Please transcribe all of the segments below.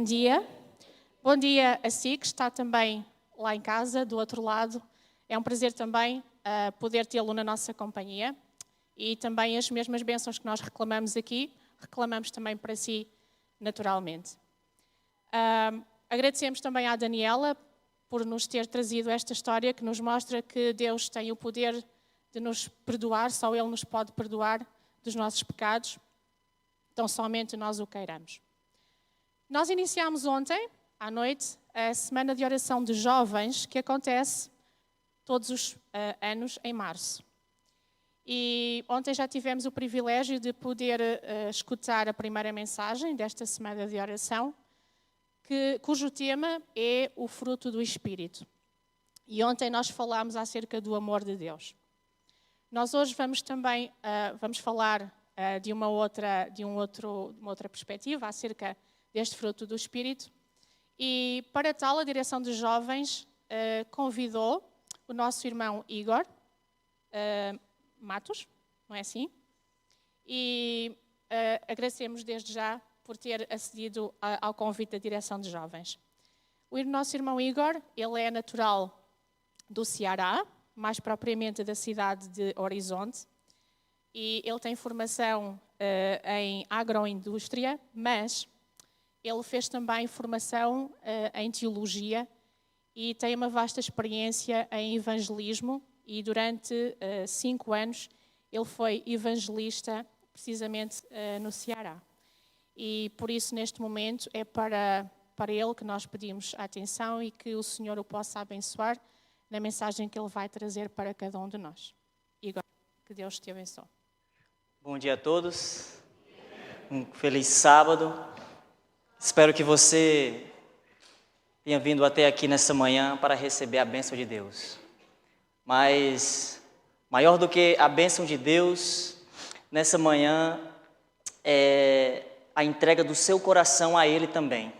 dia. Bom dia a si, que está também lá em casa, do outro lado. É um prazer também poder tê-lo na nossa companhia. E também as mesmas bênçãos que nós reclamamos aqui, reclamamos também para si, naturalmente. Agradecemos também à Daniela por nos ter trazido esta história que nos mostra que Deus tem o poder de nos perdoar, só Ele nos pode perdoar dos nossos pecados, então somente nós o queiramos. Nós iniciámos ontem, à noite, a Semana de Oração de Jovens, que acontece todos os anos em março. E ontem já tivemos o privilégio de poder escutar a primeira mensagem desta Semana de Oração, cujo tema é o fruto do Espírito. E ontem nós falámos acerca do amor de Deus. Nós hoje vamos também vamos falar de uma outra perspectiva acerca deste fruto do Espírito. E para tal, a direção dos jovens convidou o nosso irmão Igor Matos, não é assim? E agradecemos desde já por ter acedido ao convite da direção de jovens. O nosso irmão Igor, ele é natural do Ceará, mais propriamente da cidade de Horizonte, e ele tem formação em agroindústria, mas ele fez também formação em teologia e tem uma vasta experiência em evangelismo e durante 5 anos ele foi evangelista precisamente no Ceará. E por isso neste momento é para ele que nós pedimos a atenção e que o Senhor o possa abençoar na mensagem que ele vai trazer para cada um de nós. Igor, que Deus te abençoe. Bom dia a todos, um feliz sábado. Espero que você tenha vindo até aqui nessa manhã para receber a bênção de Deus. Mas maior do que a bênção de Deus, nessa manhã é a entrega do seu coração a Ele também.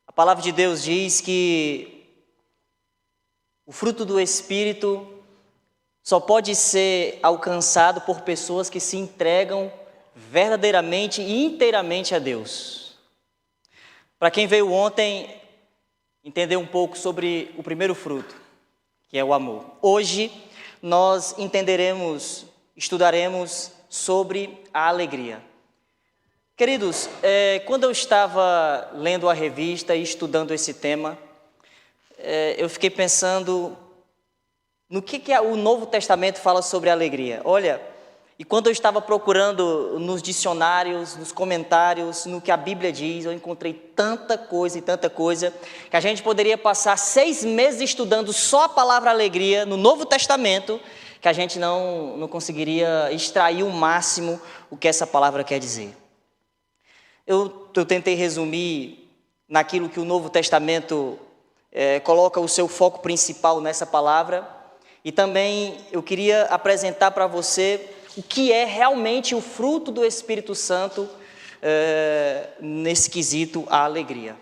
A palavra de Deus diz que o fruto do Espírito só pode ser alcançado por pessoas que se entregam verdadeiramente e inteiramente a Deus. Para quem veio ontem entender um pouco sobre o primeiro fruto, que é o amor. Hoje nós estudaremos sobre a alegria. Queridos, quando eu estava lendo a revista e estudando esse tema, eu fiquei pensando no que o Novo Testamento fala sobre alegria. Olha, e quando eu estava procurando nos dicionários, nos comentários, no que a Bíblia diz, eu encontrei tanta coisa, que a gente poderia passar 6 meses estudando só a palavra alegria no Novo Testamento, que a gente não conseguiria extrair o máximo o que essa palavra quer dizer. Eu tentei resumir naquilo que o Novo Testamento coloca o seu foco principal nessa palavra, e também eu queria apresentar para você o que é realmente o fruto do Espírito Santo nesse quesito, a alegria.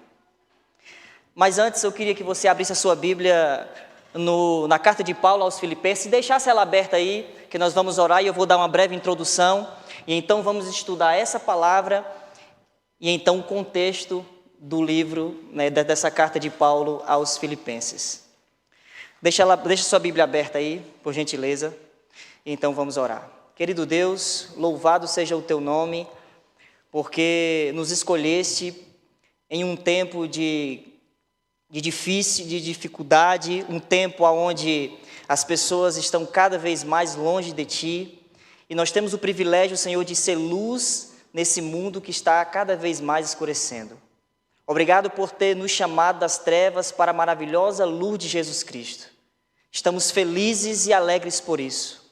Mas antes eu queria que você abrisse a sua Bíblia na carta de Paulo aos Filipenses, e deixasse ela aberta aí, que nós vamos orar e eu vou dar uma breve introdução, e então vamos estudar essa palavra e então o contexto do livro, dessa carta de Paulo aos Filipenses. Deixa sua Bíblia aberta aí, por gentileza, e então vamos orar. Querido Deus, louvado seja o teu nome, porque nos escolheste em um tempo de dificuldade, um tempo onde as pessoas estão cada vez mais longe de ti, e nós temos o privilégio, Senhor, de ser luz nesse mundo que está cada vez mais escurecendo. Obrigado por ter nos chamado das trevas para a maravilhosa luz de Jesus Cristo. Estamos felizes e alegres por isso.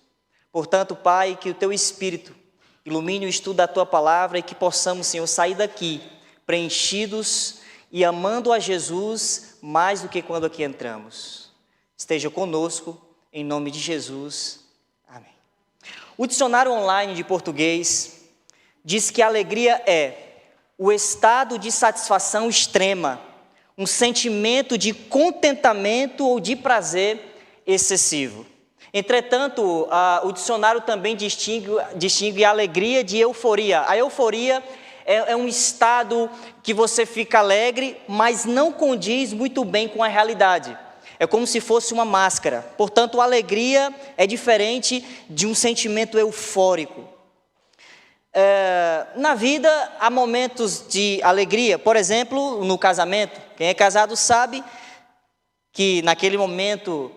Portanto, Pai, que o Teu Espírito ilumine o estudo da Tua palavra e que possamos, Senhor, sair daqui preenchidos e amando a Jesus mais do que quando aqui entramos. Esteja conosco, em nome de Jesus. Amém. O dicionário online de português diz que a alegria é o estado de satisfação extrema, um sentimento de contentamento ou de prazer excessivo. Entretanto, o dicionário também distingue a alegria de euforia. A euforia é um estado que você fica alegre, mas não condiz muito bem com a realidade. É como se fosse uma máscara. Portanto, a alegria é diferente de um sentimento eufórico. Na vida, há momentos de alegria. Por exemplo, no casamento. Quem é casado sabe que naquele momento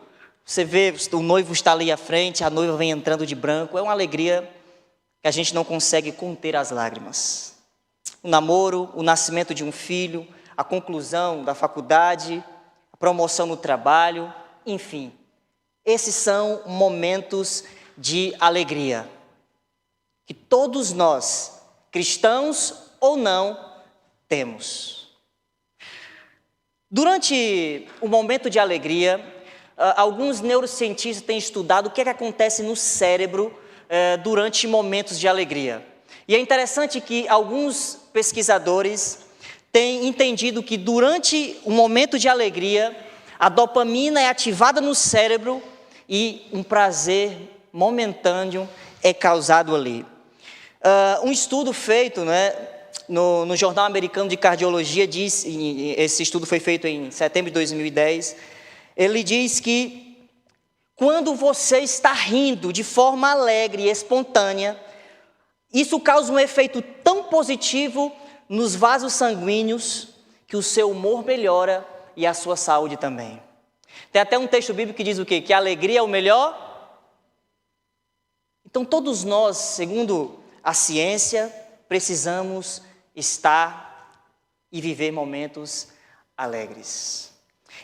você vê o noivo está ali à frente, a noiva vem entrando de branco. É uma alegria que a gente não consegue conter as lágrimas. O namoro, o nascimento de um filho, a conclusão da faculdade, a promoção no trabalho, enfim. Esses são momentos de alegria que todos nós, cristãos ou não, temos. Durante o momento de alegria, alguns neurocientistas têm estudado o que acontece no cérebro durante momentos de alegria. E é interessante que alguns pesquisadores têm entendido que durante um momento de alegria, a dopamina é ativada no cérebro e um prazer momentâneo é causado ali. Um estudo feito, no Jornal Americano de Cardiologia, esse estudo foi feito em setembro de 2010, ele diz que quando você está rindo de forma alegre e espontânea, isso causa um efeito tão positivo nos vasos sanguíneos que o seu humor melhora e a sua saúde também. Tem até um texto bíblico que diz o quê? Que a alegria é o melhor. Então todos nós, segundo a ciência, precisamos estar e viver momentos alegres.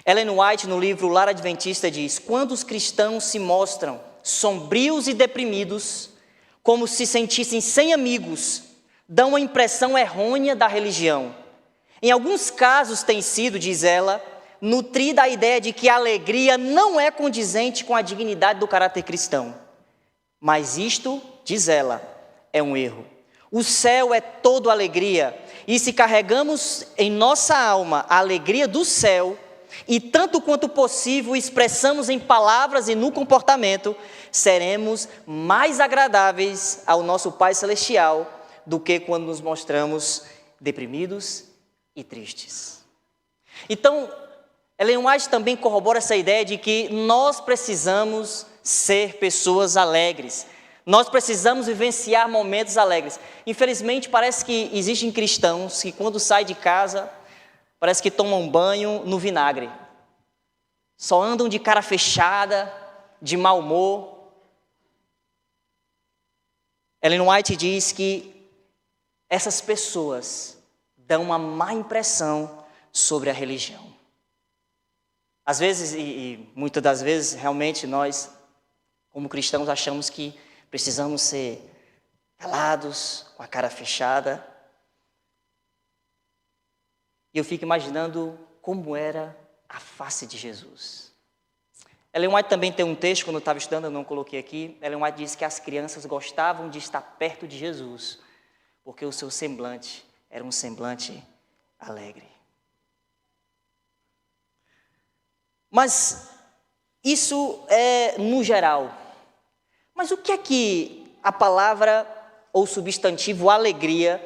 Ellen White, no livro Lar Adventista, diz: quando os cristãos se mostram sombrios e deprimidos, como se sentissem sem amigos, dão uma impressão errônea da religião. Em alguns casos tem sido, diz ela, nutrida a ideia de que a alegria não é condizente com a dignidade do caráter cristão. Mas isto, diz ela, é um erro. O céu é todo alegria, e se carregamos em nossa alma a alegria do céu, e tanto quanto possível expressamos em palavras e no comportamento, seremos mais agradáveis ao nosso Pai Celestial do que quando nos mostramos deprimidos e tristes. Então, Ellen White também corrobora essa ideia de que nós precisamos ser pessoas alegres. Nós precisamos vivenciar momentos alegres. Infelizmente, parece que existem cristãos que quando saem de casa, parece que tomam banho no vinagre. Só andam de cara fechada, de mau humor. Ellen White diz que essas pessoas dão uma má impressão sobre a religião. Às vezes, e muitas das vezes, realmente nós, como cristãos, achamos que precisamos ser calados, com a cara fechada. E eu fico imaginando como era a face de Jesus. Ellen White também tem um texto, quando eu estava estudando, eu não coloquei aqui. Ellen White diz que as crianças gostavam de estar perto de Jesus, porque o seu semblante era um semblante alegre. Mas isso é no geral. Mas o que é que a palavra ou substantivo alegria,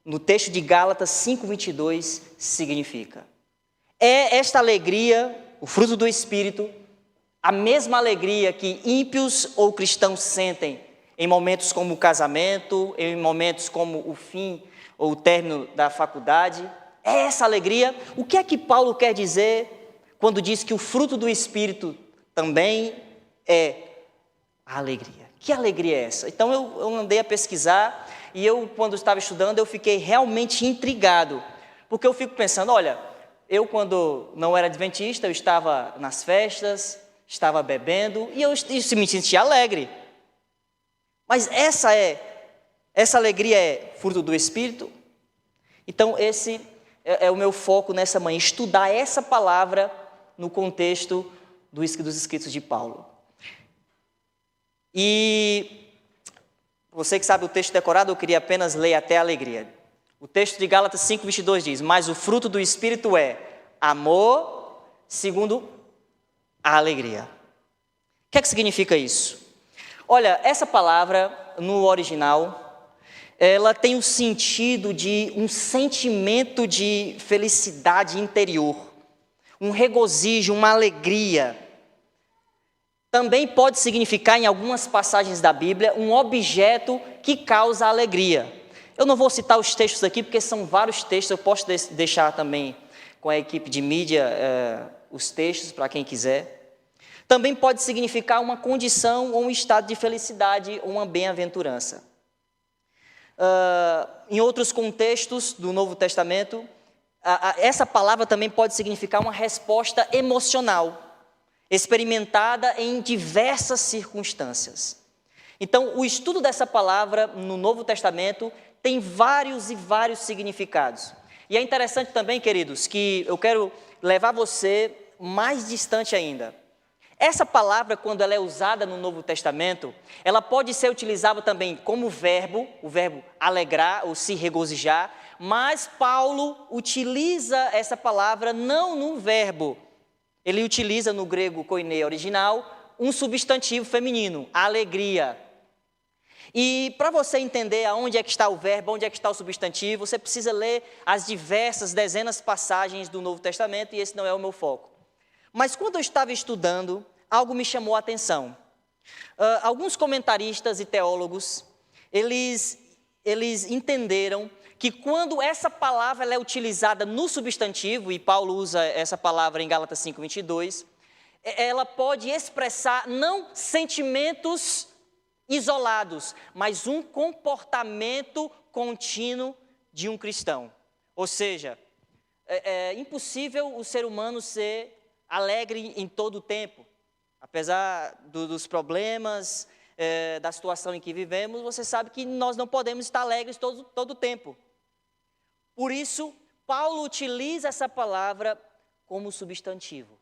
no texto de Gálatas 5:22, significa? É esta alegria, o fruto do Espírito, a mesma alegria que ímpios ou cristãos sentem em momentos como o casamento, em momentos como o fim ou o término da faculdade? É essa alegria? O que é que Paulo quer dizer quando diz que o fruto do Espírito também é a alegria? Que alegria é essa? Então eu andei a pesquisar e quando estava estudando, eu fiquei realmente intrigado, porque eu fico pensando, olha, eu quando não era adventista, eu estava nas festas, estava bebendo e eu me sentia alegre. Mas essa alegria é fruto do Espírito? Então esse é o meu foco nessa manhã, estudar essa palavra no contexto dos escritos de Paulo. E você que sabe o texto decorado, eu queria apenas ler até a alegria. O texto de Gálatas 5:22 diz: mas o fruto do Espírito é amor, segundo a alegria. O que é que significa isso? Olha, essa palavra no original, ela tem o sentido de um sentimento de felicidade interior, um regozijo, uma alegria. Também pode significar, em algumas passagens da Bíblia, um objeto que causa alegria. Eu não vou citar os textos aqui, porque são vários textos, eu posso deixar também com a equipe de mídia os textos, para quem quiser. Também pode significar uma condição ou um estado de felicidade, ou uma bem-aventurança. Em outros contextos do Novo Testamento, essa palavra também pode significar uma resposta emocional, experimentada em diversas circunstâncias. Então, o estudo dessa palavra no Novo Testamento tem vários e vários significados. E é interessante também, queridos, que eu quero levar você mais distante ainda. Essa palavra, quando ela é usada no Novo Testamento, ela pode ser utilizada também como verbo, o verbo alegrar ou se regozijar, mas Paulo utiliza essa palavra não num verbo. Ele utiliza no grego koiné original um substantivo feminino, alegria. E para você entender aonde é que está o verbo, onde é que está o substantivo, você precisa ler as diversas dezenas de passagens do Novo Testamento, e esse não é o meu foco. Mas quando eu estava estudando, algo me chamou a atenção. Alguns comentaristas e teólogos, eles entenderam que quando essa palavra ela é utilizada no substantivo, e Paulo usa essa palavra em Gálatas 5:22, ela pode expressar não sentimentos isolados, mas um comportamento contínuo de um cristão. Ou seja, é impossível o ser humano ser alegre em todo o tempo. Apesar dos problemas, da situação em que vivemos, você sabe que nós não podemos estar alegres todo o tempo. Por isso, Paulo utiliza essa palavra como substantivo,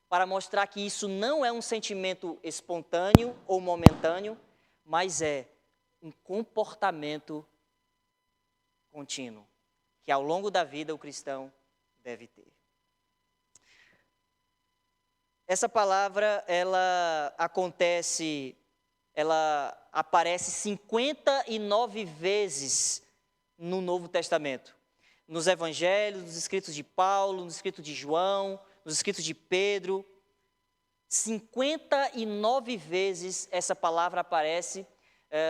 para mostrar que isso não é um sentimento espontâneo ou momentâneo, mas é um comportamento contínuo, que ao longo da vida o cristão deve ter. Essa palavra, ela aparece 59 vezes no Novo Testamento. Nos Evangelhos, nos escritos de Paulo, nos escritos de João, nos escritos de Pedro. 59 vezes essa palavra aparece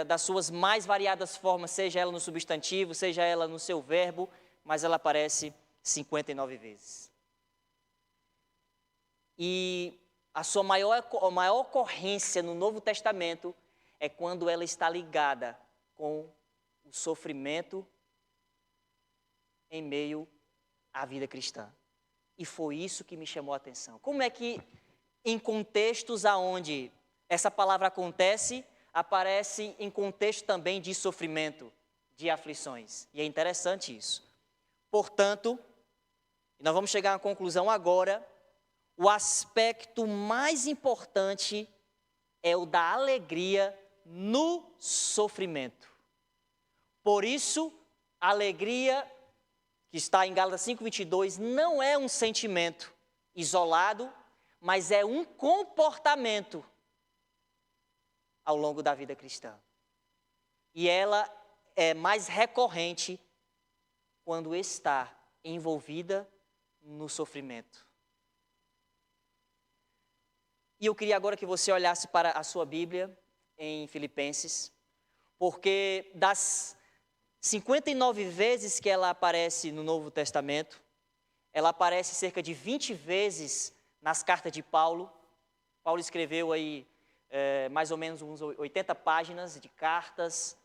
das suas mais variadas formas, seja ela no substantivo, seja ela no seu verbo, mas ela aparece 59 vezes. E a sua maior ocorrência no Novo Testamento é quando ela está ligada com o sofrimento em meio à vida cristã. E foi isso que me chamou a atenção. Como é que, em contextos onde essa palavra acontece, aparece em contexto também de sofrimento, de aflições. E é interessante isso. Portanto, nós vamos chegar à conclusão agora. O aspecto mais importante é o da alegria no sofrimento. Por isso, a alegria, que está em Gálatas 5:22, não é um sentimento isolado, mas é um comportamento ao longo da vida cristã. E ela é mais recorrente quando está envolvida no sofrimento. E eu queria agora que você olhasse para a sua Bíblia em Filipenses, porque das 59 vezes que ela aparece no Novo Testamento, ela aparece cerca de 20 vezes nas cartas de Paulo. Paulo escreveu aí mais ou menos uns 80 páginas de cartas,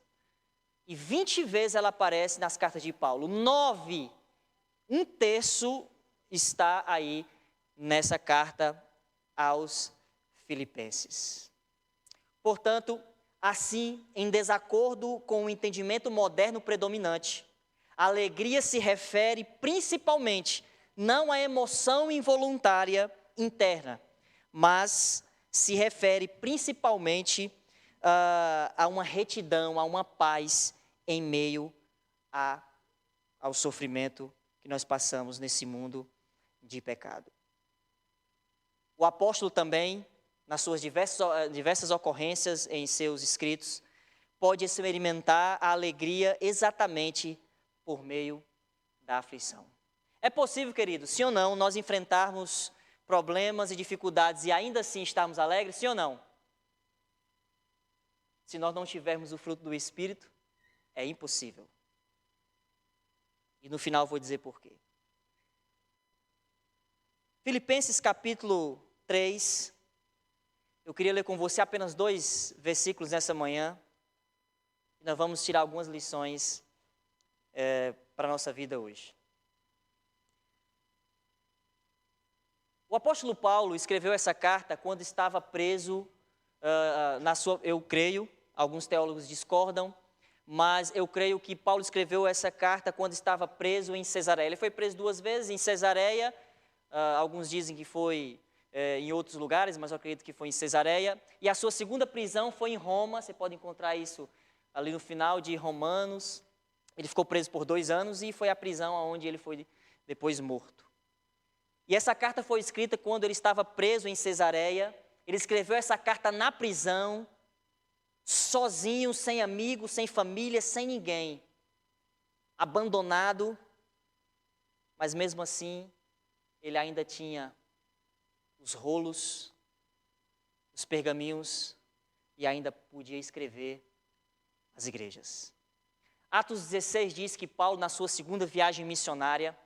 e 20 vezes ela aparece nas cartas de Paulo. 9, um terço está aí nessa carta aos Filipenses. Portanto, assim, em desacordo com o entendimento moderno predominante, a alegria se refere principalmente não à emoção involuntária interna, mas se refere principalmente a uma retidão, a uma paz em meio ao sofrimento que nós passamos nesse mundo de pecado. O apóstolo também, nas suas diversas ocorrências em seus escritos, pode experimentar a alegria exatamente por meio da aflição. É possível, querido, sim ou não, nós enfrentarmos problemas e dificuldades e ainda assim estarmos alegres, sim ou não? Se nós não tivermos o fruto do Espírito, é impossível. E no final vou dizer por quê. Filipenses capítulo 3, eu queria ler com você apenas 2 versículos nessa manhã. E nós vamos tirar algumas lições para a nossa vida hoje. O apóstolo Paulo escreveu essa carta quando estava preso eu creio, alguns teólogos discordam, mas eu creio que Paulo escreveu essa carta quando estava preso em Cesareia. Ele foi preso 2 vezes em Cesareia, alguns dizem que foi em outros lugares, mas eu acredito que foi em Cesareia. E a sua segunda prisão foi em Roma, você pode encontrar isso ali no final de Romanos. Ele ficou preso por 2 anos e foi a prisão onde ele foi depois morto. E essa carta foi escrita quando ele estava preso em Cesareia. Ele escreveu essa carta na prisão, sozinho, sem amigos, sem família, sem ninguém. Abandonado, mas mesmo assim, ele ainda tinha os rolos, os pergaminhos e ainda podia escrever as igrejas. Atos 16 diz que Paulo, na sua segunda viagem missionária,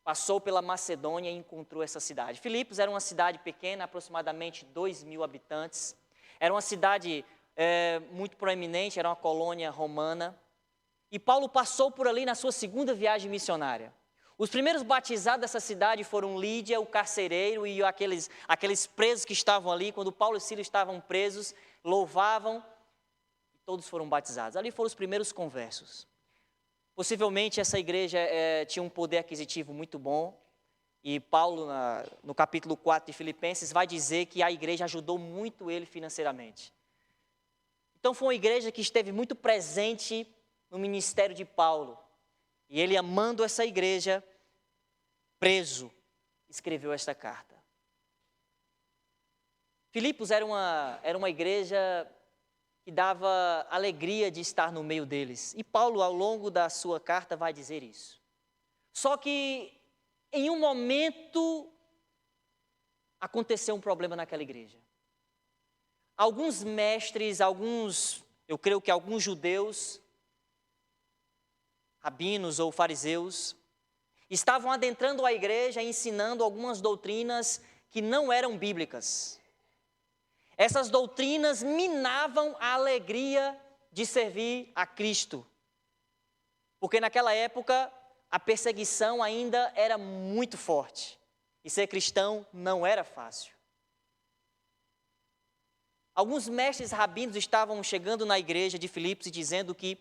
passou pela Macedônia e encontrou essa cidade. Filipos era uma cidade pequena, aproximadamente 2.000 habitantes. Era uma cidade muito proeminente, era uma colônia romana. E Paulo passou por ali na sua segunda viagem missionária. Os primeiros batizados dessa cidade foram Lídia, o carcereiro, e aqueles presos que estavam ali. Quando Paulo e Silas estavam presos, louvavam, e todos foram batizados. Ali foram os primeiros conversos. Possivelmente essa igreja tinha um poder aquisitivo muito bom, e Paulo, no capítulo 4 de Filipenses, vai dizer que a igreja ajudou muito ele financeiramente. Então foi uma igreja que esteve muito presente no ministério de Paulo, e ele, amando essa igreja, preso, escreveu esta carta. Filipos era uma igreja que dava alegria de estar no meio deles. E Paulo, ao longo da sua carta, vai dizer isso. Só que, em um momento, aconteceu um problema naquela igreja. Alguns mestres, eu creio que alguns judeus, rabinos ou fariseus, estavam adentrando a igreja e ensinando algumas doutrinas que não eram bíblicas. Essas doutrinas minavam a alegria de servir a Cristo. Porque naquela época, a perseguição ainda era muito forte. E ser cristão não era fácil. Alguns mestres rabinos estavam chegando na igreja de Filipos e dizendo que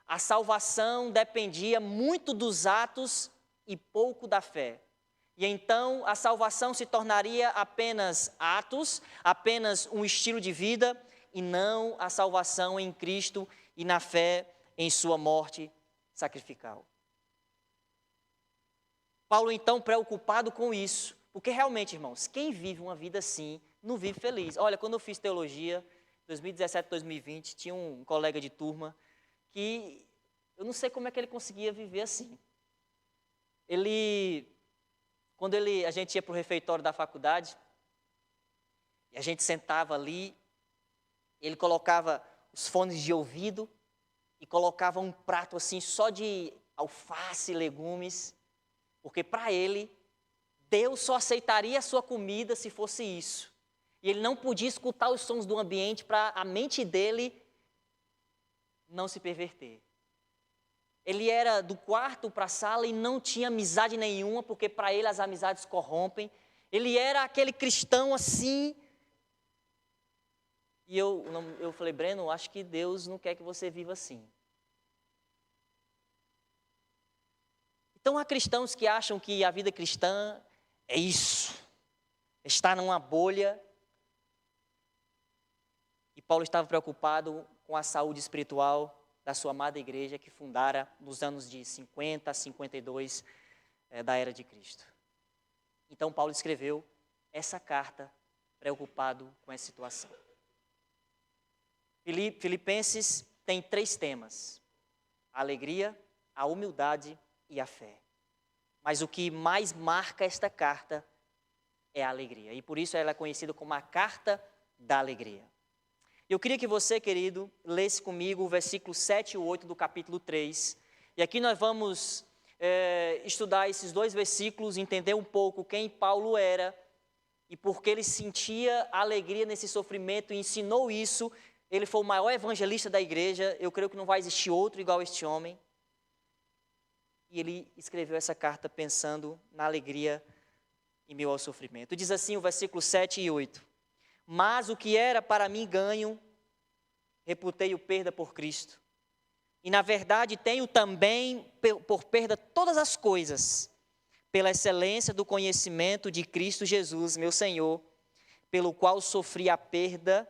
a salvação dependia muito dos atos e pouco da fé. E então a salvação se tornaria apenas atos, apenas um estilo de vida, e não a salvação em Cristo e na fé em sua morte sacrificial. Paulo, então, preocupado com isso, porque realmente, irmãos, quem vive uma vida assim, não vive feliz. Olha, quando eu fiz teologia, 2017, 2020, tinha um colega de turma que eu não sei como é que ele conseguia viver assim. Quando a gente ia para o refeitório da faculdade, e a gente sentava ali, ele colocava os fones de ouvido e colocava um prato assim só de alface e legumes, porque para ele, Deus só aceitaria a sua comida se fosse isso. E ele não podia escutar os sons do ambiente para a mente dele não se perverter. Ele era do quarto para a sala e não tinha amizade nenhuma, porque para ele as amizades corrompem. Ele era aquele cristão assim. E eu falei, Breno, acho que Deus não quer que você viva assim. Então há cristãos que acham que a vida cristã é isso, estar numa bolha. E Paulo estava preocupado com a saúde espiritual da sua amada igreja que fundara nos anos de 50 a 52 da era de Cristo. Então Paulo escreveu essa carta preocupado com essa situação. Filipenses tem 3 temas: a alegria, a humildade e a fé. Mas o que mais marca esta carta é a alegria. E por isso ela é conhecida como a carta da alegria. Eu queria que você, querido, lesse comigo o versículo 7 e 8 do capítulo 3. E aqui nós vamos estudar esses 2 versículos, entender um pouco quem Paulo era e por que ele sentia alegria nesse sofrimento e ensinou isso. Ele foi o maior evangelista da igreja. Eu creio que não vai existir outro igual a este homem. E ele escreveu essa carta pensando na alegria em meio ao sofrimento. Diz assim o versículo 7 e 8. Mas o que era para mim ganho, reputei-o perda por Cristo. E na verdade tenho também por perda todas as coisas, pela excelência do conhecimento de Cristo Jesus, meu Senhor, pelo qual sofri a perda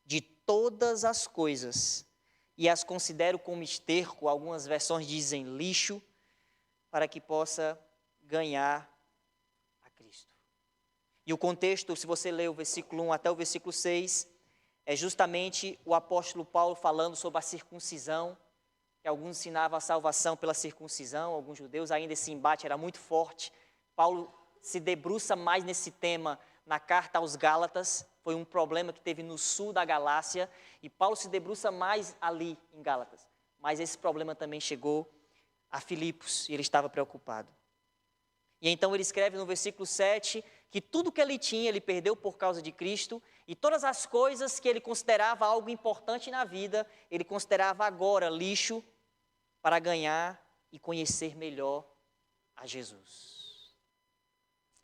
de todas as coisas, e as considero como esterco, algumas versões dizem lixo, para que possa ganhar a Cristo. E o contexto, se você ler o versículo 1 até o versículo 6, é justamente o apóstolo Paulo falando sobre a circuncisão, que alguns ensinavam a salvação pela circuncisão, alguns judeus, ainda esse embate era muito forte. Paulo se debruça mais nesse tema na carta aos Gálatas, foi um problema que teve no sul da Galácia, e Paulo se debruça mais ali em Gálatas. Mas esse problema também chegou a Filipos, e ele estava preocupado. E então ele escreve no versículo 7, que tudo que ele tinha, ele perdeu por causa de Cristo, e todas as coisas que ele considerava algo importante na vida, ele considerava agora lixo, para ganhar e conhecer melhor a Jesus.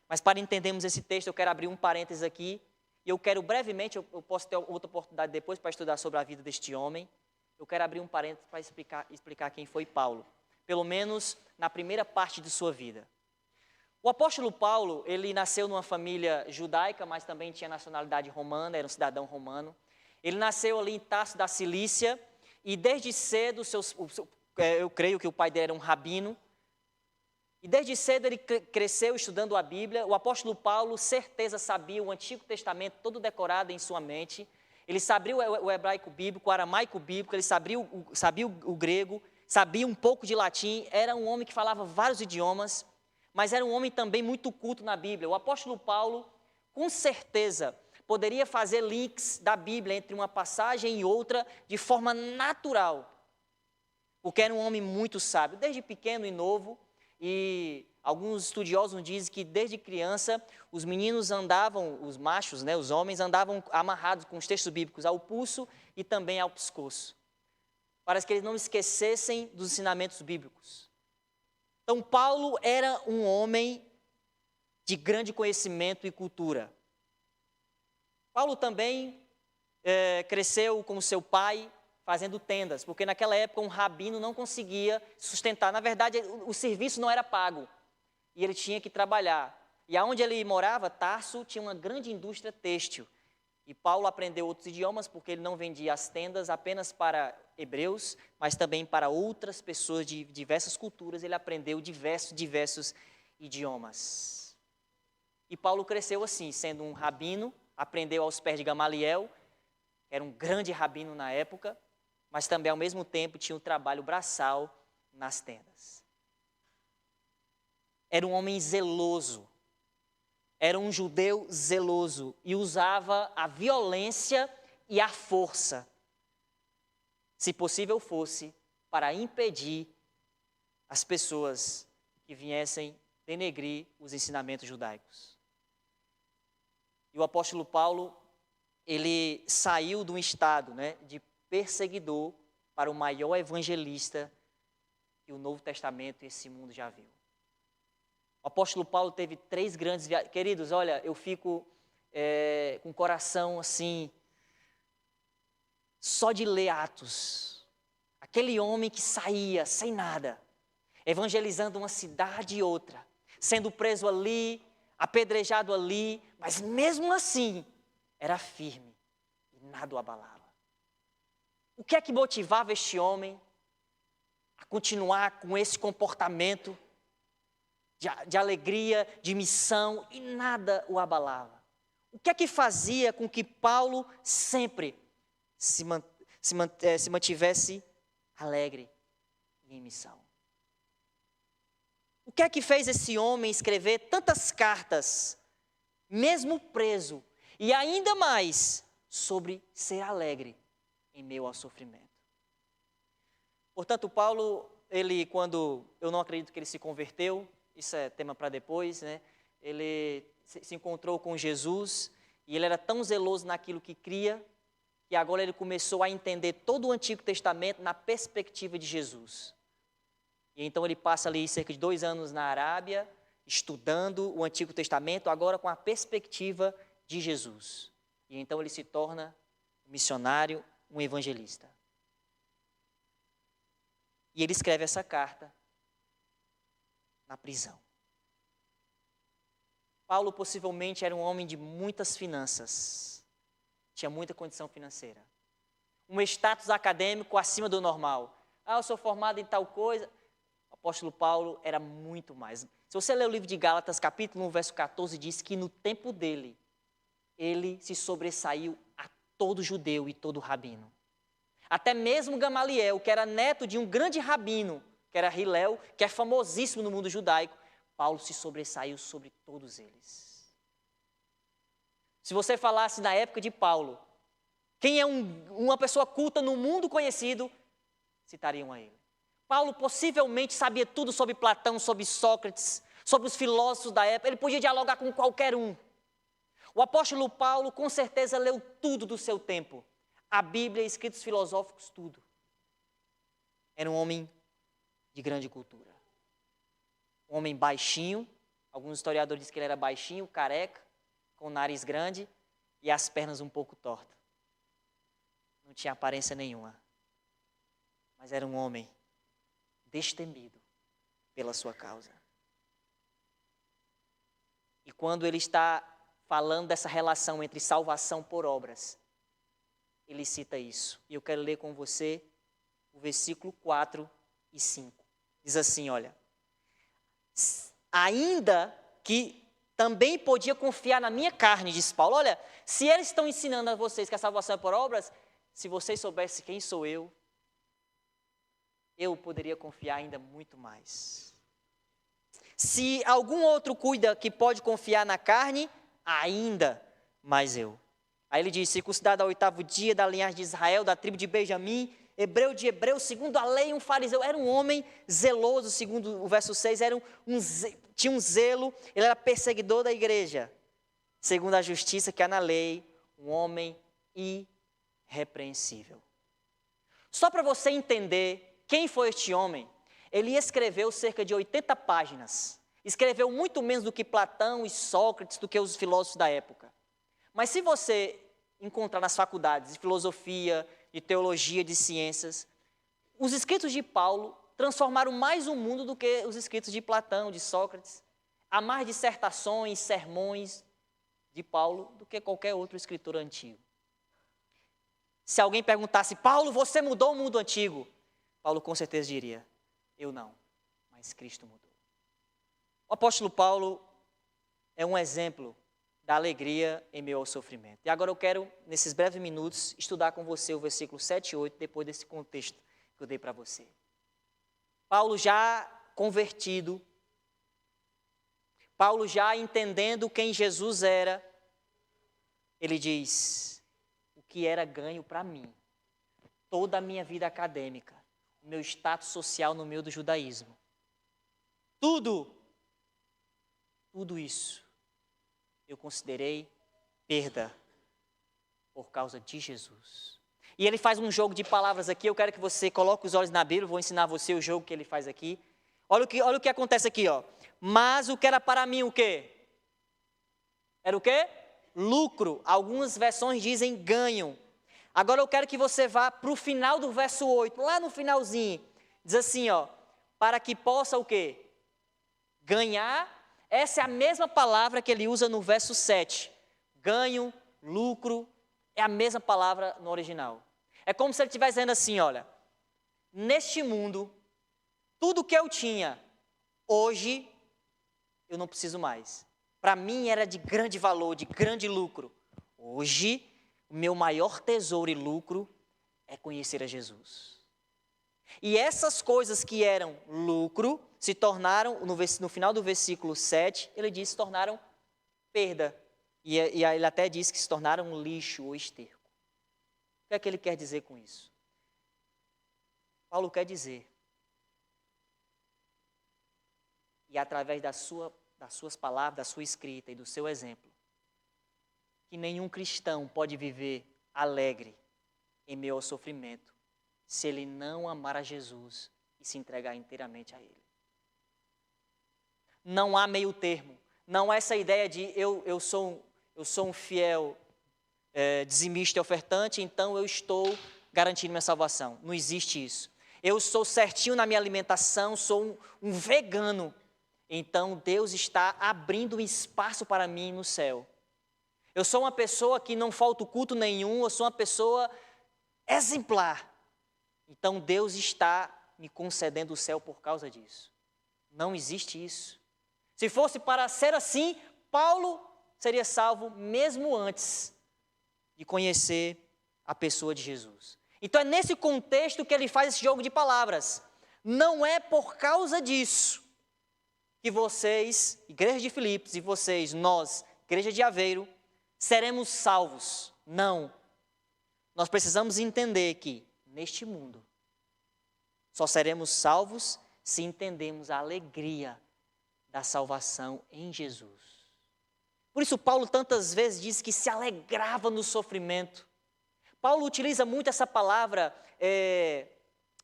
Mas para entendermos esse texto, eu quero abrir um parênteses aqui, e eu quero brevemente, eu posso ter outra oportunidade depois para estudar sobre a vida deste homem, eu quero abrir um parênteses para explicar quem foi Paulo, pelo menos na primeira parte de sua vida. O apóstolo Paulo, ele nasceu numa família judaica, mas também tinha nacionalidade romana, era um cidadão romano. Ele nasceu ali em Tarso da Cilícia, e desde cedo, eu creio que o pai dele era um rabino, e desde cedo ele cresceu estudando a Bíblia. O apóstolo Paulo, certeza, sabia o Antigo Testamento todo decorado em sua mente. Ele sabia o hebraico bíblico, o aramaico bíblico, ele sabia o grego, sabia um pouco de latim, era um homem que falava vários idiomas, mas era um homem também muito culto na Bíblia. O apóstolo Paulo, com certeza, poderia fazer links da Bíblia entre uma passagem e outra de forma natural, porque era um homem muito sábio, desde pequeno e novo, e alguns estudiosos dizem que desde criança os meninos andavam, os machos, os homens andavam amarrados com os textos bíblicos ao pulso e também ao pescoço, para que eles não esquecessem dos ensinamentos bíblicos. Então Paulo era um homem de grande conhecimento e cultura. Paulo também cresceu com seu pai fazendo tendas, porque naquela época um rabino não conseguia sustentar. Na verdade, o serviço não era pago e ele tinha que trabalhar. E aonde ele morava, Tarso, tinha uma grande indústria têxtil. E Paulo aprendeu outros idiomas porque ele não vendia as tendas apenas para hebreus, mas também para outras pessoas de diversas culturas. Ele aprendeu diversos idiomas. E Paulo cresceu assim, sendo um rabino, aprendeu aos pés de Gamaliel, era um grande rabino na época, mas também, ao mesmo tempo, tinha um trabalho braçal nas tendas. Era um homem zeloso, era um judeu zeloso e usava a violência e a força, se possível fosse, para impedir as pessoas que viessem denegrir os ensinamentos judaicos. E o apóstolo Paulo, ele saiu de um estado de perseguidor para o maior evangelista que o Novo Testamento e esse mundo já viu. O apóstolo Paulo teve 3 grandes viagens. Queridos, olha, eu fico com o coração assim, só de ler Atos. Aquele homem que saía sem nada, evangelizando uma cidade e outra, sendo preso ali, apedrejado ali, mas mesmo assim, era firme e nada o abalava. O que é que motivava este homem a continuar com esse comportamento de alegria, de missão, e nada o abalava? O que é que fazia com que Paulo sempre se mantivesse alegre e em missão. O que é que fez esse homem escrever tantas cartas, mesmo preso, e ainda mais sobre ser alegre em meio ao sofrimento? Portanto, Paulo, eu não acredito que ele se converteu, isso é tema para depois, né? Ele se encontrou com Jesus e ele era tão zeloso naquilo que cria, que agora ele começou a entender todo o Antigo Testamento na perspectiva de Jesus. E então ele passa ali cerca de 2 anos na Arábia, estudando o Antigo Testamento, agora com a perspectiva de Jesus. E então ele se torna um missionário, um evangelista. E ele escreve essa carta na prisão. Paulo possivelmente era um homem de muitas finanças, tinha muita condição financeira, um status acadêmico acima do normal. Eu sou formado em tal coisa. O apóstolo Paulo era muito mais. Se você ler o livro de Gálatas, capítulo 1, verso 14, diz que no tempo dele, ele se sobressaiu a todo judeu e todo rabino. Até mesmo Gamaliel, que era neto de um grande rabino, que era Hilel, que é famosíssimo no mundo judaico, Paulo se sobressaiu sobre todos eles. Se você falasse na época de Paulo, quem é uma pessoa culta no mundo conhecido, citariam a ele. Paulo possivelmente sabia tudo sobre Platão, sobre Sócrates, sobre os filósofos da época, ele podia dialogar com qualquer um. O apóstolo Paulo com certeza leu tudo do seu tempo, a Bíblia, escritos filosóficos, tudo. Era um homem de grande cultura. Um homem baixinho, alguns historiadores dizem que ele era baixinho, careca, com o nariz grande e as pernas um pouco tortas. Não tinha aparência nenhuma, mas era um homem destemido pela sua causa. E quando ele está falando dessa relação entre salvação por obras, ele cita isso. E eu quero ler com você o versículo 4 e 5. Diz assim, olha: ainda que também podia confiar na minha carne, diz Paulo. Olha, se eles estão ensinando a vocês que a salvação é por obras, se vocês soubessem quem sou eu poderia confiar ainda muito mais. Se algum outro cuida que pode confiar na carne, ainda mais eu. Aí ele diz: circuncidado ao 8º dia, da linhagem de Israel, da tribo de Benjamim, hebreu de hebreus, segundo a lei, um fariseu. Era um homem zeloso, segundo o verso 6, tinha um zelo, ele era perseguidor da igreja. Segundo a justiça que há na lei, um homem irrepreensível. Só para você entender quem foi este homem, ele escreveu cerca de 80 páginas. Escreveu muito menos do que Platão e Sócrates, do que os filósofos da época. Mas se você encontrar nas faculdades de filosofia, de teologia, de ciências, os escritos de Paulo transformaram mais o mundo do que os escritos de Platão, de Sócrates. Há mais dissertações, sermões de Paulo do que qualquer outro escritor antigo. Se alguém perguntasse: Paulo, você mudou o mundo antigo? Paulo com certeza diria: eu não, mas Cristo mudou. O apóstolo Paulo é um exemplo da alegria em meio ao sofrimento. E agora eu quero, nesses breves minutos, estudar com você o versículo 7 e 8, depois desse contexto que eu dei para você. Paulo já convertido, Paulo já entendendo quem Jesus era, ele diz: o que era ganho para mim, toda a minha vida acadêmica, o meu status social no meio do judaísmo, tudo isso, eu considerei perda por causa de Jesus. E ele faz um jogo de palavras aqui, eu quero que você coloque os olhos na Bíblia, vou ensinar você o jogo que ele faz aqui. Olha o que acontece aqui, ó. Mas o que era para mim o quê? Era o quê? Lucro. Algumas versões dizem ganho. Agora eu quero que você vá para o final do verso 8, lá no finalzinho. Diz assim, ó, para que possa o quê? Ganhar. Essa é a mesma palavra que ele usa no verso 7. Ganho, lucro, é a mesma palavra no original. É como se ele estivesse dizendo assim, olha, neste mundo, tudo que eu tinha, hoje, eu não preciso mais. Para mim era de grande valor, de grande lucro. Hoje, o meu maior tesouro e lucro é conhecer a Jesus. E essas coisas que eram lucro se tornaram, no final do versículo 7, ele diz, se tornaram perda. E ele até diz que se tornaram lixo ou esterco. O que é que ele quer dizer com isso? Paulo quer dizer, e através das suas palavras, da sua escrita e do seu exemplo, que nenhum cristão pode viver alegre em meio ao sofrimento se ele não amar a Jesus e se entregar inteiramente a Ele. Não há meio termo. Não há essa ideia de eu sou um fiel dizimista e ofertante, então eu estou garantindo minha salvação. Não existe isso. Eu sou certinho na minha alimentação, sou um vegano. Então Deus está abrindo um espaço para mim no céu. Eu sou uma pessoa que não falta culto nenhum, eu sou uma pessoa exemplar. Então Deus está me concedendo o céu por causa disso. Não existe isso. Se fosse para ser assim, Paulo seria salvo mesmo antes de conhecer a pessoa de Jesus. Então é nesse contexto que ele faz esse jogo de palavras. Não é por causa disso que vocês, igreja de Filipos, e vocês, nós, igreja de Aveiro, seremos salvos. Não. Nós precisamos entender que, neste mundo, só seremos salvos se entendemos a alegria da salvação em Jesus. Por isso Paulo tantas vezes diz que se alegrava no sofrimento. Paulo utiliza muito essa palavra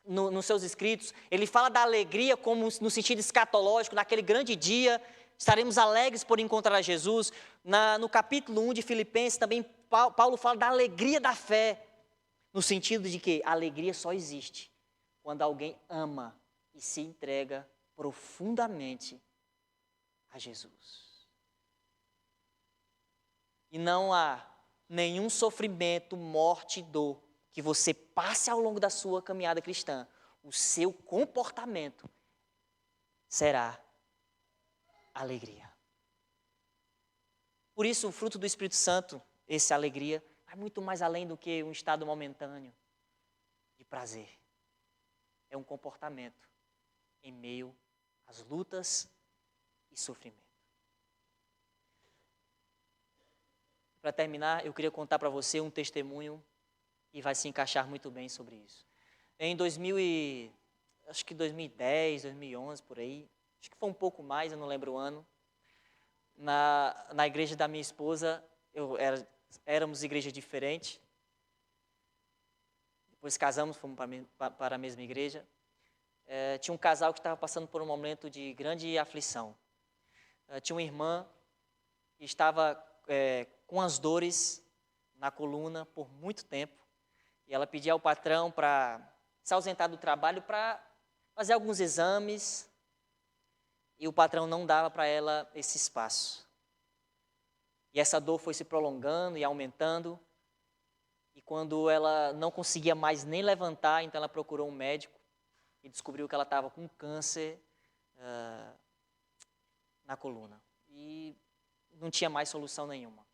nos seus escritos. Ele fala da alegria como no sentido escatológico, naquele grande dia, estaremos alegres por encontrar a Jesus. No capítulo 1 de Filipenses também Paulo fala da alegria da fé, no sentido de que a alegria só existe quando alguém ama e se entrega profundamente a Jesus. E não há nenhum sofrimento, morte e dor que você passe ao longo da sua caminhada cristã. O seu comportamento será alegria. Por isso, o fruto do Espírito Santo, essa alegria, vai muito mais além do que um estado momentâneo de prazer. É um comportamento em meio às lutas e sofrimento. Para terminar, eu queria contar para você um testemunho que vai se encaixar muito bem sobre isso. Em 2010, 2011, por aí, acho que foi um pouco mais, eu não lembro o ano, na igreja da minha esposa, éramos igreja diferente. Depois casamos, fomos para a mesma igreja. Tinha um casal que estava passando por um momento de grande aflição. Tinha uma irmã que estava com as dores na coluna por muito tempo. E ela pedia ao patrão para se ausentar do trabalho para fazer alguns exames. E o patrão não dava para ela esse espaço. E essa dor foi se prolongando e aumentando. E quando ela não conseguia mais nem levantar, então ela procurou um médico e descobriu que ela estava com câncer na coluna. E não tinha mais solução nenhuma.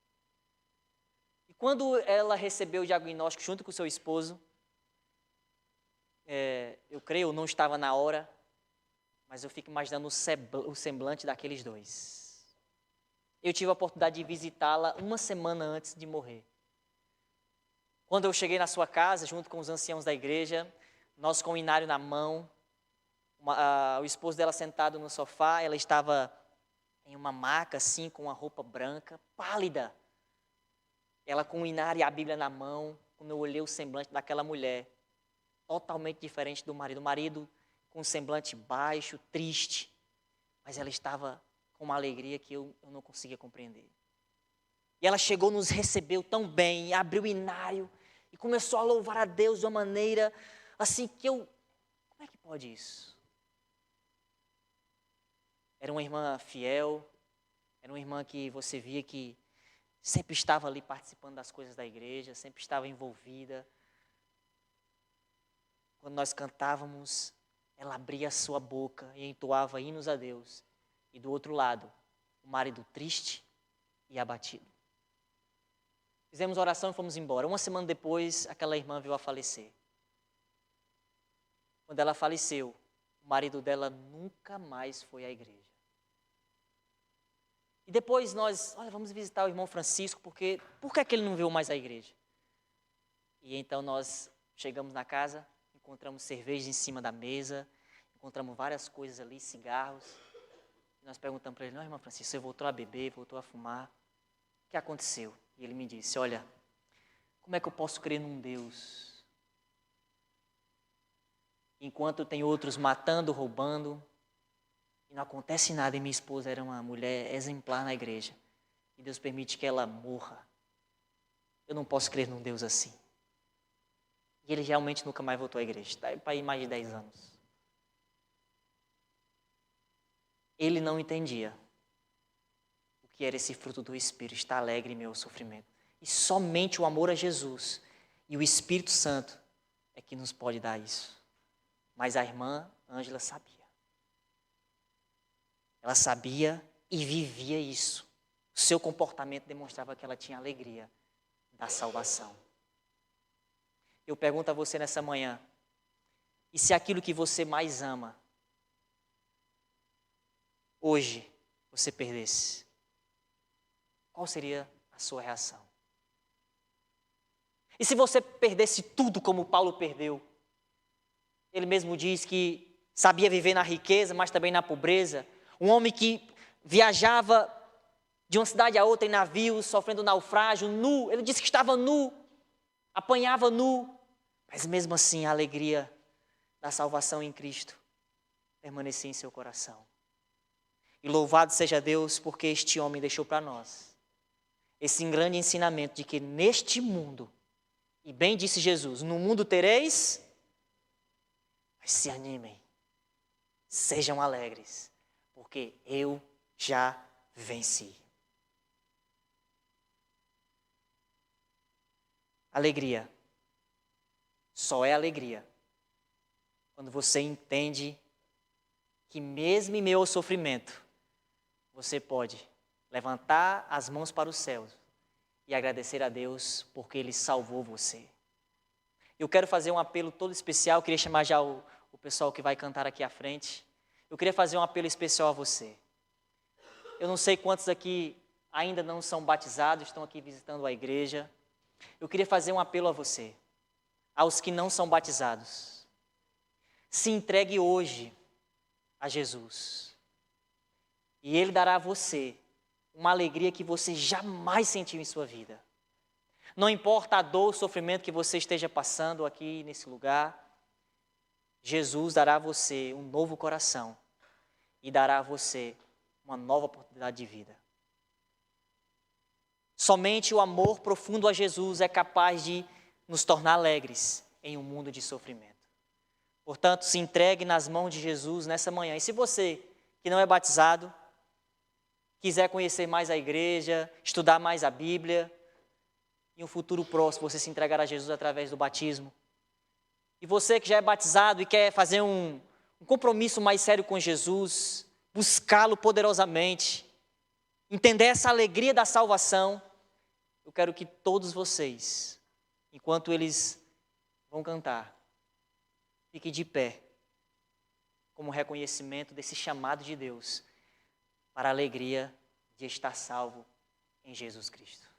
E quando ela recebeu o diagnóstico junto com o seu esposo, eu creio, não estava na hora, mas eu fico imaginando o semblante daqueles dois. Eu tive a oportunidade de visitá-la uma semana antes de morrer. Quando eu cheguei na sua casa, junto com os anciãos da igreja, nós com o inário na mão, o esposo dela sentado no sofá, ela estava em uma maca assim, com uma roupa branca, pálida. Ela com o inário e a Bíblia na mão, quando eu olhei o semblante daquela mulher, totalmente diferente do marido. O marido com um semblante baixo, triste, mas ela estava com uma alegria que eu não conseguia compreender. E ela chegou, nos recebeu tão bem, abriu o inário e começou a louvar a Deus de uma maneira assim que como é que pode isso? Era uma irmã fiel, era uma irmã que você via que sempre estava ali participando das coisas da igreja, sempre estava envolvida. Quando nós cantávamos, ela abria a sua boca e entoava hinos a Deus. E do outro lado, o marido triste e abatido. Fizemos oração e fomos embora. Uma semana depois, aquela irmã veio a falecer. Quando ela faleceu, o marido dela nunca mais foi à igreja. E depois nós, vamos visitar o irmão Francisco, porque por que ele não veio mais à igreja? E então nós chegamos na casa, encontramos cerveja em cima da mesa, encontramos várias coisas ali, cigarros. Nós perguntamos para ele, não, irmão Francisco, você voltou a beber, voltou a fumar? O que aconteceu? E ele me disse, olha, como é que eu posso crer num Deus enquanto tem outros matando, roubando, e não acontece nada, e minha esposa era uma mulher exemplar na igreja, e Deus permite que ela morra. Eu não posso crer num Deus assim. E ele realmente nunca mais voltou à igreja, está para ir mais de 10 anos. Ele não entendia o que era esse fruto do Espírito, estar alegre em meu sofrimento. E somente o amor a Jesus e o Espírito Santo é que nos pode dar isso. Mas a irmã Ângela sabia. Ela sabia e vivia isso. O seu comportamento demonstrava que ela tinha alegria da salvação. Eu pergunto a você nessa manhã, e se aquilo que você mais ama, hoje, você perdesse, qual seria a sua reação? E se você perdesse tudo como Paulo perdeu? Ele mesmo diz que sabia viver na riqueza, mas também na pobreza. Um homem que viajava de uma cidade a outra em navios, sofrendo naufrágio, nu. Ele disse que estava nu, apanhava nu. Mas mesmo assim, a alegria da salvação em Cristo permanecia em seu coração. E louvado seja Deus, porque este homem deixou para nós esse grande ensinamento de que neste mundo, e bem disse Jesus, no mundo tereis, mas se animem, sejam alegres, porque eu já venci. Alegria só é alegria quando você entende que mesmo em meio ao sofrimento, você pode levantar as mãos para os céus e agradecer a Deus porque Ele salvou você. Eu quero fazer um apelo todo especial, eu queria chamar já o pessoal que vai cantar aqui à frente. Eu queria fazer um apelo especial a você. Eu não sei quantos aqui ainda não são batizados, estão aqui visitando a igreja. Eu queria fazer um apelo a você, aos que não são batizados. Se entregue hoje a Jesus. E Ele dará a você uma alegria que você jamais sentiu em sua vida. Não importa a dor, o sofrimento que você esteja passando aqui nesse lugar, Jesus dará a você um novo coração e dará a você uma nova oportunidade de vida. Somente o amor profundo a Jesus é capaz de nos tornar alegres em um mundo de sofrimento. Portanto, se entregue nas mãos de Jesus nessa manhã. E se você, que não é batizado, quiser conhecer mais a igreja, estudar mais a Bíblia, em um futuro próximo você se entregará a Jesus através do batismo. E você que já é batizado e quer fazer um compromisso mais sério com Jesus, buscá-lo poderosamente, entender essa alegria da salvação, eu quero que todos vocês, enquanto eles vão cantar, fiquem de pé, como reconhecimento desse chamado de Deus para a alegria de estar salvo em Jesus Cristo.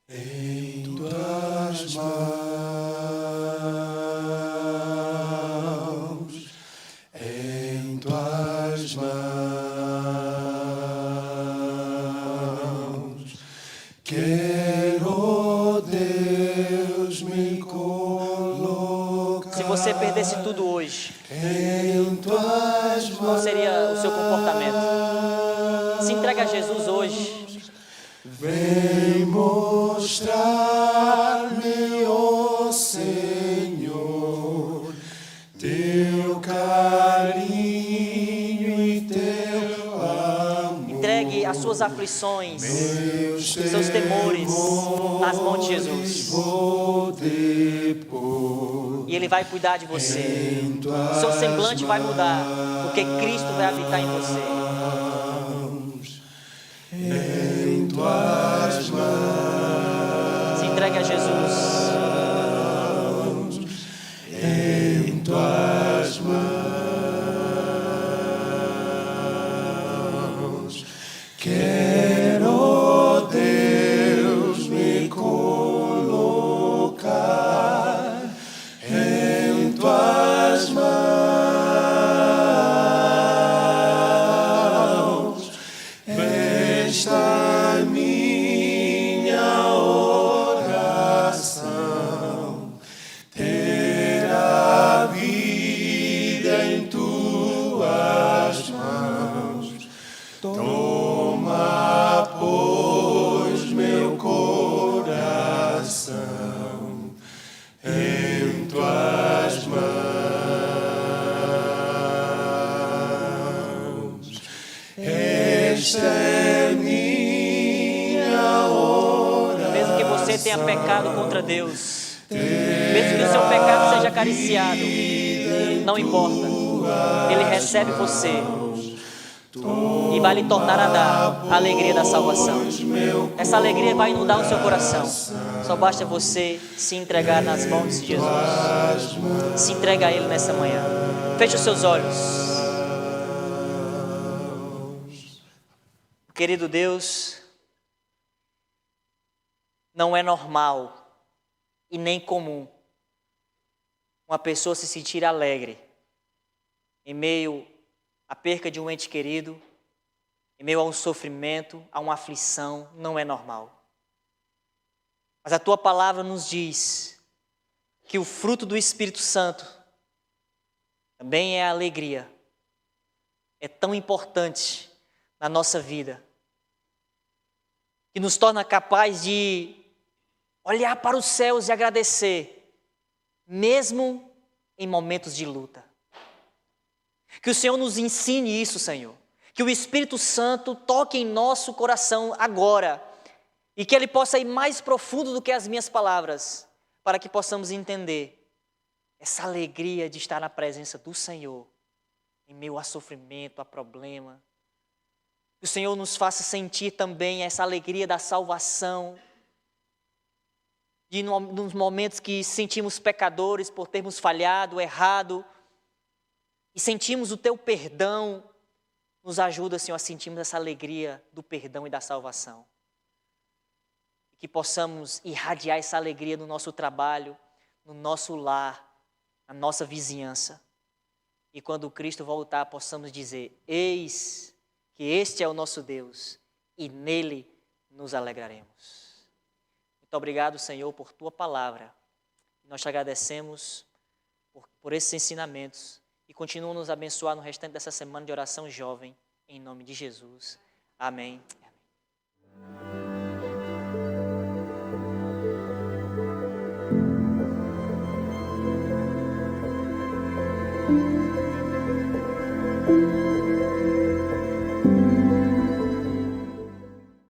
Em tuas mãos, em tuas mãos, quero, Deus, me colocar. Se você perdesse tudo hoje, Em tuas mãos, qual seria o seu comportamento? Se entrega a Jesus hoje. vem mostrar-me, ó Senhor, teu carinho e teu amor. Entregue a sua suas aflições, seus temores nas mãos de Jesus. E Ele vai cuidar de você. O seu semblante vai mudar, porque Cristo vai habitar em você. Em tuas mãos, Se entregue a Jesus. em tuas mãos, quero, Deus, me colocar em tuas mãos. Esta minha oração, ter a vida em tuas mãos. Toma, pois, meu coração em tuas mãos. Esta é minha oração. Mesmo que você tenha pecado contra Deus, mesmo que o seu pecado seja acariciado, não importa. Ele recebe você e vai lhe tornar a dar a alegria da salvação. Essa alegria vai inundar o seu coração. Só basta você se entregar nas mãos de Jesus. Se entrega a Ele nessa manhã. Feche os seus olhos. Querido Deus, não é normal e nem comum uma pessoa se sentir alegre em meio à perca de um ente querido, em meio a um sofrimento, a uma aflição. Não é normal. Mas a Tua palavra nos diz que o fruto do Espírito Santo também é a alegria. É tão importante na nossa vida, que nos torna capaz de olhar para os céus e agradecer, mesmo em momentos de luta. Que o Senhor nos ensine isso, Senhor. Que o Espírito Santo toque em nosso coração agora e que Ele possa ir mais profundo do que as minhas palavras, para que possamos entender essa alegria de estar na presença do Senhor, em meio a sofrimento, a problema. Que o Senhor nos faça sentir também essa alegria da salvação, de nos momentos que sentimos pecadores por termos falhado, errado, e sentimos o Teu perdão. Nos ajuda, Senhor, a sentirmos essa alegria do perdão e da salvação. E que possamos irradiar essa alegria no nosso trabalho, no nosso lar, na nossa vizinhança. E quando Cristo voltar, possamos dizer: eis que este é o nosso Deus e nele nos alegraremos. Muito obrigado, Senhor, por Tua palavra. Nós te agradecemos por esses ensinamentos e continua nos abençoar no restante dessa semana de oração jovem, em nome de Jesus. Amém.